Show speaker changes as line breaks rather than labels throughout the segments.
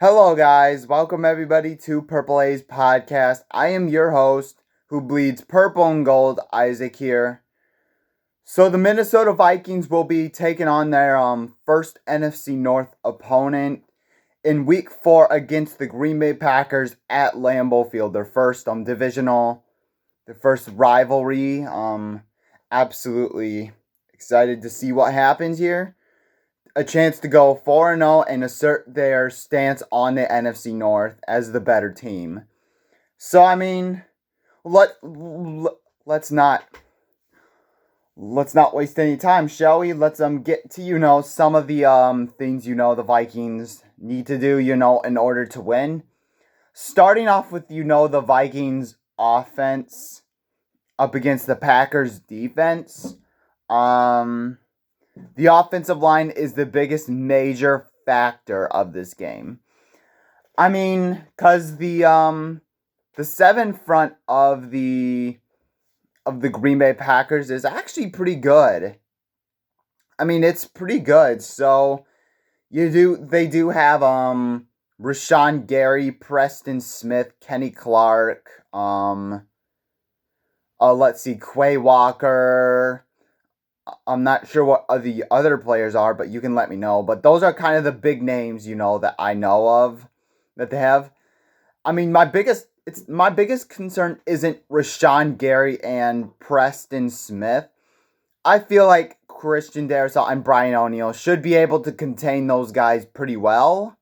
Hello, guys. Welcome, everybody, to Purple A's podcast. I am your host, who bleeds purple and gold, Isaac here. So, the Minnesota Vikings will be taking on their first NFC North opponent in Week 4 against the Green Bay Packers at Lambeau Field. Their first their first rivalry. Absolutely excited to see what happens here. A chance to go 4-0 and assert their stance on the NFC North as the better team. So I mean, let let's not waste any time, shall we? Let's get to some of the things the Vikings need to do in order to win. Starting off with the Vikings offense up against the Packers defense. The offensive line is the biggest major factor of this game. I mean, cause the seven front of the Green Bay Packers is actually pretty good. I mean, it's pretty good. So they do have Rashawn Gary, Preston Smith, Kenny Clark, let's see, Quay Walker. I'm not sure what the other players are, but you can let me know. But those are kind of the big names, that I know of that they have. I mean, my biggest concern isn't Rashawn Gary and Preston Smith. I feel like Christian Darrisaw and Brian O'Neill should be able to contain those guys pretty well.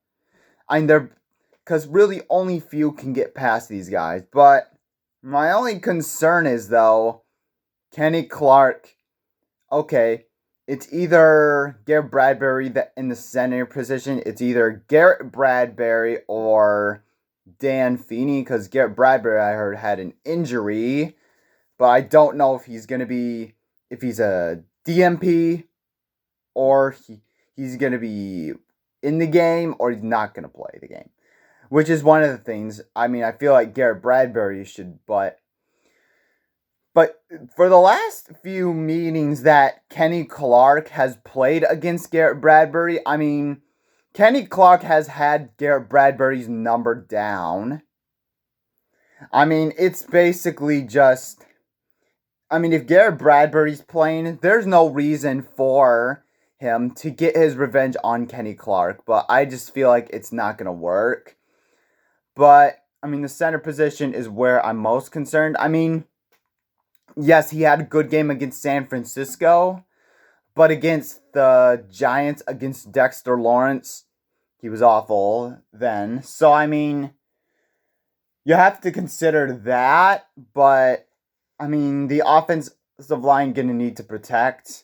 I mean, because really only few can get past these guys. But my only concern is, though, Kenny Clark. Okay, it's either Garrett Bradbury in the center position. It's either Garrett Bradbury or Dan Feeney, because Garrett Bradbury, I heard, had an injury, but I don't know if he's a DMP or he's going to be in the game or he's not going to play the game, which is one of the things. I mean, I feel like Garrett Bradbury should, But for the last few meetings that Kenny Clark has played against Garrett Bradbury, I mean, Kenny Clark has had Garrett Bradbury's number down. I mean, it's basically just... I mean, if Garrett Bradbury's playing, there's no reason for him to get his revenge on Kenny Clark. But I just feel like it's not going to work. But, I mean, the center position is where I'm most concerned. I mean... Yes, he had a good game against San Francisco, but against the Giants, against Dexter Lawrence, he was awful then. So, I mean, you have to consider that, but, I mean, the offensive line going to need to protect,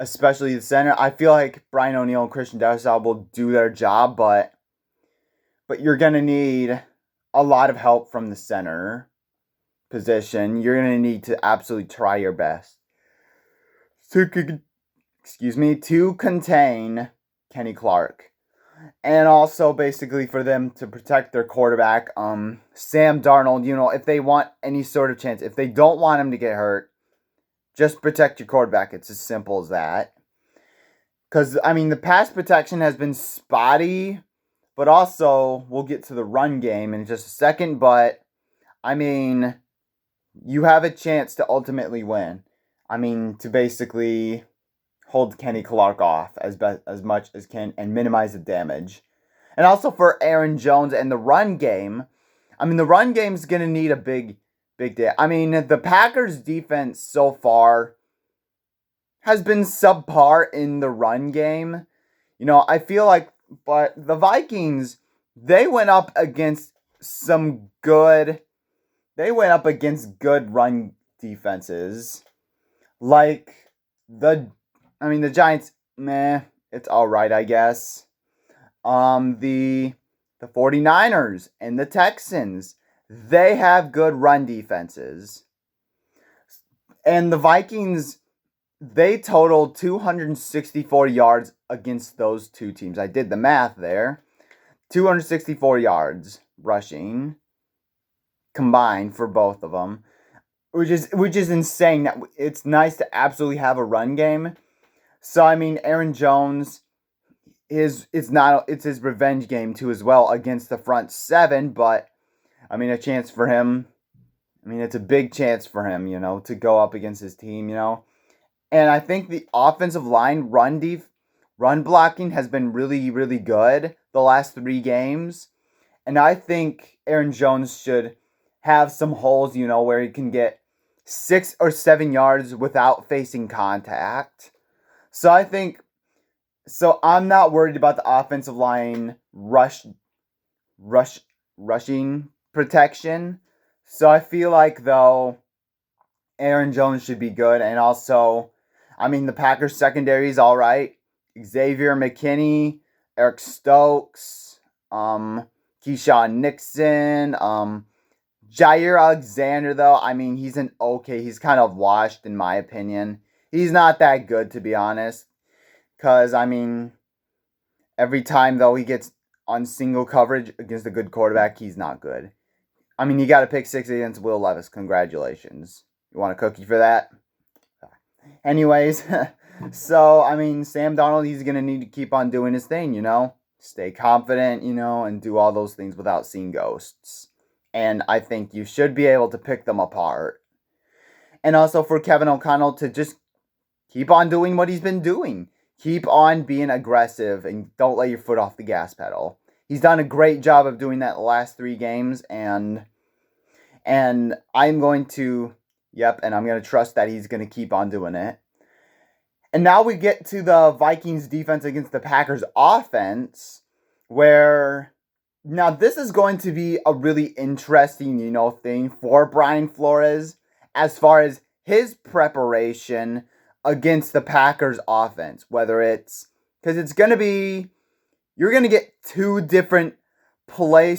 especially the center. I feel like Brian O'Neill and Christian Darrisaw will do their job, but you're going to need a lot of help from the center position. You're going to need to absolutely try your best to contain Kenny Clark. And also basically for them to protect their quarterback, Sam Darnold, if they want any sort of chance, if they don't want him to get hurt, just protect your quarterback. It's as simple as that. Because, I mean, the pass protection has been spotty, but also we'll get to the run game in just a second, but, I mean... You have a chance to ultimately win. I mean, to basically hold Kenny Clark off as much as can and minimize the damage. And also for Aaron Jones and the run game. I mean, the run game's going to need a big day. I mean, the Packers defense so far has been subpar in the run game. I feel like, but the Vikings, they went up against good run defenses. Like the Giants, meh, it's alright, I guess. The 49ers and the Texans, they have good run defenses. And the Vikings, they totaled 264 yards against those two teams. I did the math there. 264 yards rushing combined for both of them, which is insane. That it's nice to absolutely have a run game. So I mean, Aaron Jones, it's his revenge game too as well against the front seven, but I mean a chance for him. I mean it's a big chance for him, to go up against his team. And I think the offensive line run blocking has been really, really good the last 3 games. And I think Aaron Jones should have some holes, where he can get 6 or 7 yards without facing contact. So I'm not worried about the offensive line rush rushing protection. So I feel like though Aaron Jones should be good, and also, I mean the Packers secondary is all right. Xavier McKinney, Eric Stokes, Keyshawn Nixon, Jair Alexander though, I mean he's kind of washed in my opinion. He's not that good to be honest, cause I mean every time though he gets on single coverage against a good quarterback, he's not good. I mean, he got a pick 6 against Will Levis. Congratulations. You want a cookie for that? Anyways, so, I mean, Sam Darnold, he's going to need to keep on doing his thing, Stay confident, and do all those things without seeing ghosts. And I think you should be able to pick them apart. And also for Kevin O'Connell to just keep on doing what he's been doing. Keep on being aggressive and don't let your foot off the gas pedal. He's done a great job of doing that the last 3 games, and I'm going to trust that he's going to keep on doing it. And now we get to the Vikings defense against the Packers offense, where now this is going to be a really interesting, thing for Brian Flores as far as his preparation against the Packers offense, whether it's because it's going to be you're going to get 2 different play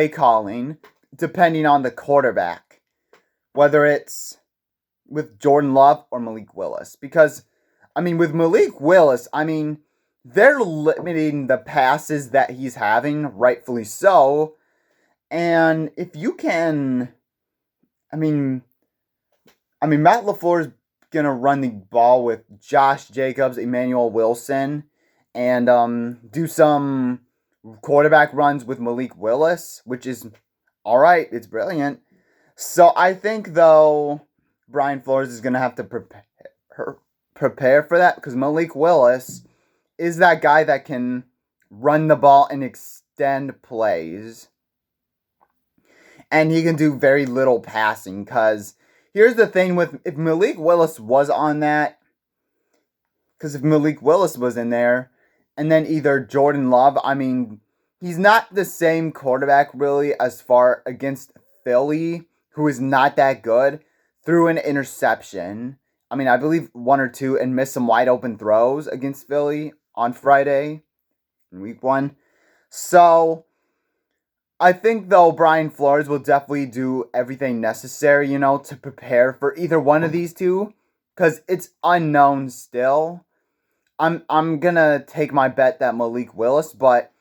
calling depending on the quarterback, whether it's with Jordan Love or Malik Willis. Because, I mean, with Malik Willis, I mean, they're limiting the passes that he's having, rightfully so. And if you can, I mean, Matt LaFleur is going to run the ball with Josh Jacobs, Emmanuel Wilson, and do some quarterback runs with Malik Willis, which is all right. It's brilliant. So I think, though, Brian Flores is going to have to prepare for that because Malik Willis is that guy that can run the ball and extend plays. And he can do very little passing because here's the thing if Malik Willis was on that, because if Malik Willis was in there, and then either Jordan Love, I mean, he's not the same quarterback really as far against Philly, who is not that good, threw an interception. I mean, I believe 1 or 2 and missed some wide open throws against Philly on Friday in week 1. So I think, though, Brian Flores will definitely do everything necessary, to prepare for either one of these two, because it's unknown still. I'm gonna take my bet that Malik Willis, but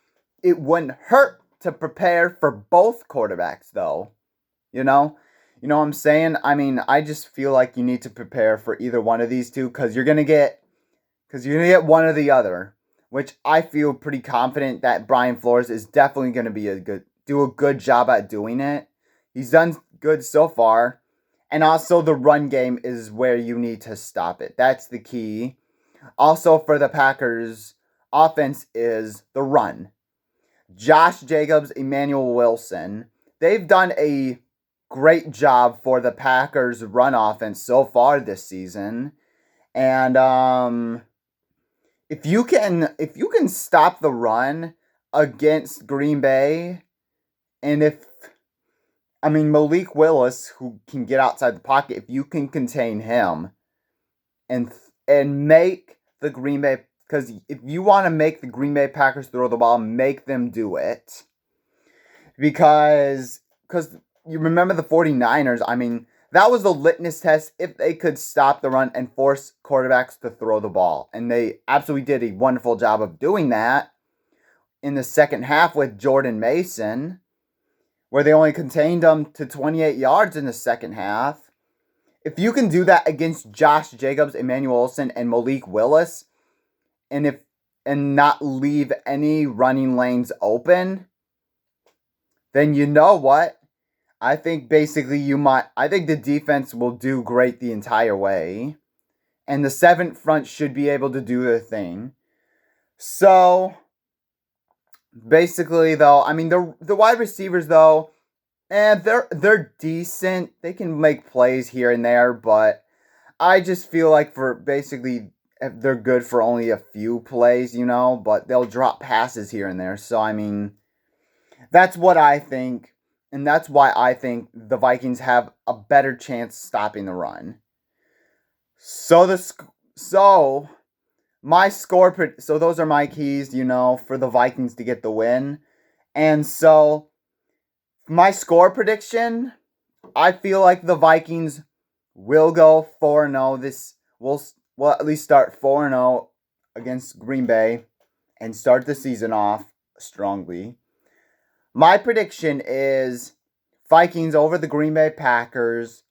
it wouldn't hurt to prepare for both quarterbacks, though. You know what I'm saying? I mean, I just feel like you need to prepare for either one of these two, because you're gonna get one or the other, which I feel pretty confident that Brian Flores is definitely gonna do a good job at doing it. He's done good so far. And also the run game is where you need to stop it. That's the key. Also for the Packers offense is the run. Josh Jacobs, Emmanuel Wilson, they've done a great job for the Packers run offense so far this season. And if you can stop the run against Green Bay, and Malik Willis, who can get outside the pocket, if you can contain him and make the Green Bay, because if you want to make the Green Bay Packers throw the ball, make them do it. Because you remember the 49ers, that was the litmus test if they could stop the run and force quarterbacks to throw the ball. And they absolutely did a wonderful job of doing that in the second half with Jordan Mason, where they only contained them to 28 yards in the second half. If you can do that against Josh Jacobs, Emmanuel Wilson, and Malik Willis, and not leave any running lanes open, then you know what? I think basically I think the defense will do great the entire way. And the 7th front should be able to do their thing. So basically though, I mean the wide receivers though, and they're decent. They can make plays here and there, but I just feel like for basically they're good for only a few plays, but they'll drop passes here and there. So I mean, that's what I think, and that's why I think the Vikings have a better chance stopping the run. So my score so those are my keys, for the Vikings to get the win. And so my score prediction, I feel like the Vikings will go 4-0. This will at least start 4-0 against Green Bay and start the season off strongly. My prediction is Vikings over the Green Bay Packers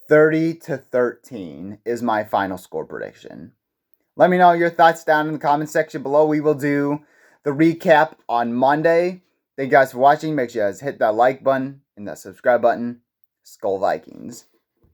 30-13 is my final score prediction. Let me know your thoughts down in the comment section below. We will do the recap on Monday. Thank you guys for watching. Make sure you guys hit that like button and that subscribe button. Skull Vikings.